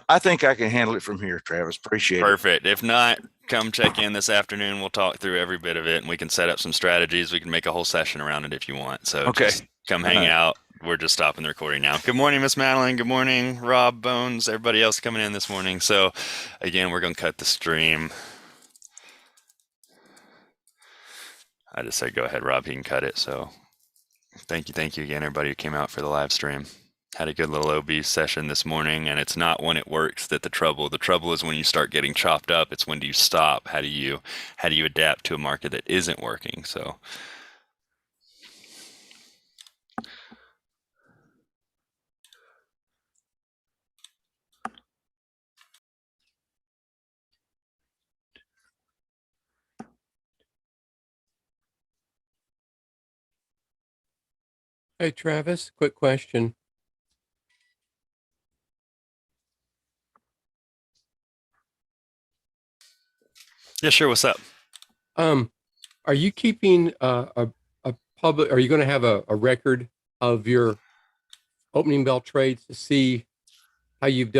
I think I can handle it from here, Travis. Appreciate it. Perfect. If not, come check in this afternoon. We'll talk through every bit of it and we can set up some strategies. We can make a whole session around it if you want. So just come hang out. We're just stopping the recording now. Good morning, Miss Madeline. Good morning, Rob, Bones, everybody else coming in this morning. So again, we're going to cut the stream. I just said, go ahead, Rob, he can cut it. So thank you again, everybody who came out for the live stream. Had a good little OB session this morning, and it's not when it works that the trouble is when you start getting chopped up. It's when do you stop? How do you adapt to a market that isn't working? So Hey, Travis, quick question. yeah, sure. What's up? Are you keeping a public, are you going to have a record of your opening bell trades to see how you've done?